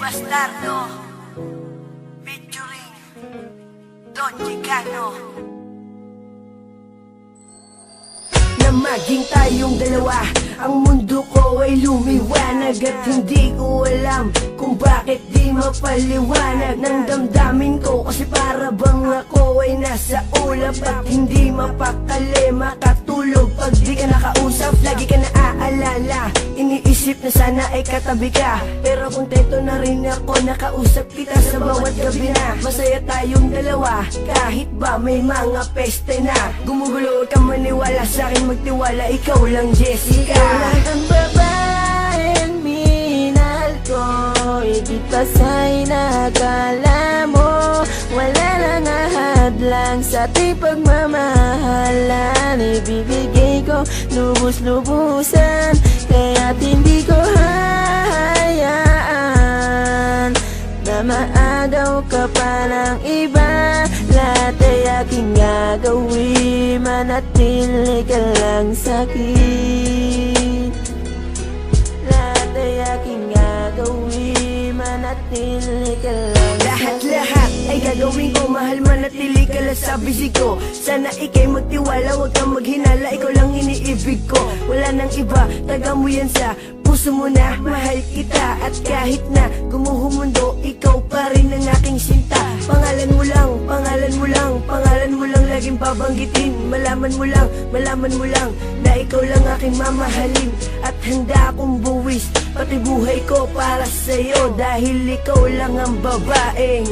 Bastardo featuring Don Chicano. Na maging tayong dalawa, ang mundo ko ay lumiwanag. At hindi ko alam kung bakit di mapaliwanag ng damdamin ko. Kasi para bang ako ay nasa ulap at hindi mapakali makatulog pag di ka nakausap. Lagi ka naaalala, iniisip na sana ay katabi ka. Pero kontento na rin ako nakausap kita sa bawat gabi na. Masaya tayong dalawa kahit ba may mga peste na. Gumugulo ka maniwala sa akin, magtiwala, ikaw lang Jessica. Ikaw lang ang babaeng minahal ko, higit pa sa'y nakala mo. Wala nang ahadlang sa ating pagmamahalan. Ibibigay ko lubos-lubusan, kaya't hindi ko hahayaan na maagaw ka pa ng iba. Lahat ay aking gagawin, manatili ka lang sa'kin. Lahat ay aking gagawin, manatili ka lang sa'kin. Lahat ay gagawin ko, mahal manatili ka lang sa bisig ko. Sana ikay magtiwala, wag kang maghinala, ikaw lang iniibig ko. Wala nang iba, taga mo yan sa puso mo na mahal kita. At kahit na gumuho mundo, ikaw pa rin ang aking sinta. Pangalan mo lang, pangalan mo lang, pangalan mo lang laging babanggitin. Malaman mo lang na ikaw lang aking mamahalin. At handa akong buwis pati buhay ko para sa'yo, dahil ikaw lang ang babaeng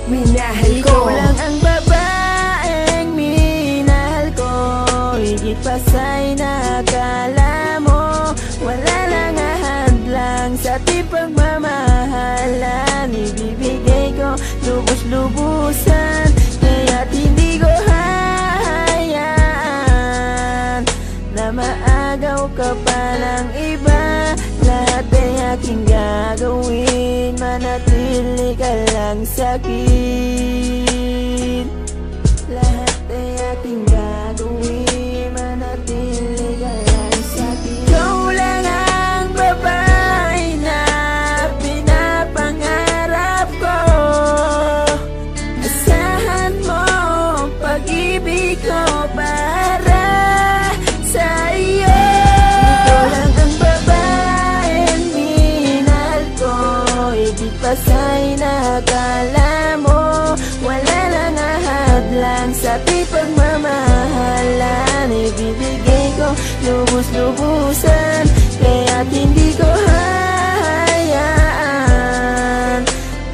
minahal ko. Ikaw lang ang babaeng minahal ko, higit pa sa'y nakala mo. Wala nang ahadlang sa ating pagmamahalan. Ibibigay ko lubos-lubusan, kaya't hindi ko hahayaan na maagaw ka pa ng iba. Lahat ay aking gagawin, manatili ka lang sa'kin. Lahat ay aking gagawin, manatili ka lang sa'kin. Ikaw lang ang babae na pinapangarap ko. Asahan mo ang pag-ibig ko para sa iyo. Ikaw lang ang babaeng minahal ko, higit pa sa'y nakala mo. Wala nang ahadlang sa ating pagmamahalan. Ibibigay ko lubos-lubusan, kaya't hindi ko hahayaan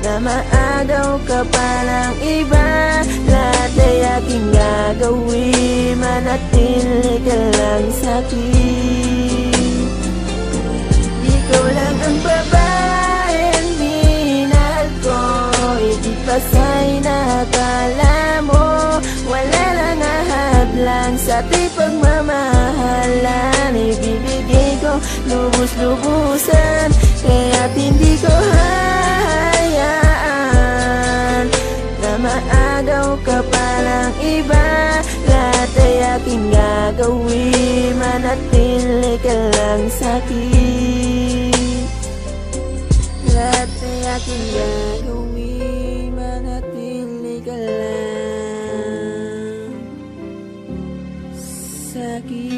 na maagaw ka pa ng iba. Lahat ay aking gagawin, manatili ka lang sa'kin. Ikaw lang ang babaeng minahal ko, higit pa sa'y nakala mo. Wala nang ahadlang sa ating pagmamahalan. Ibibigay ko lubos-lubusan, kaya't hindi ko hahayaan na maagaw ka pa ng iba. Lahat ay aking gagawin, manatili ka lang sa'kin. Lahat ay aking gagawin, manatili ka lang sa'kin.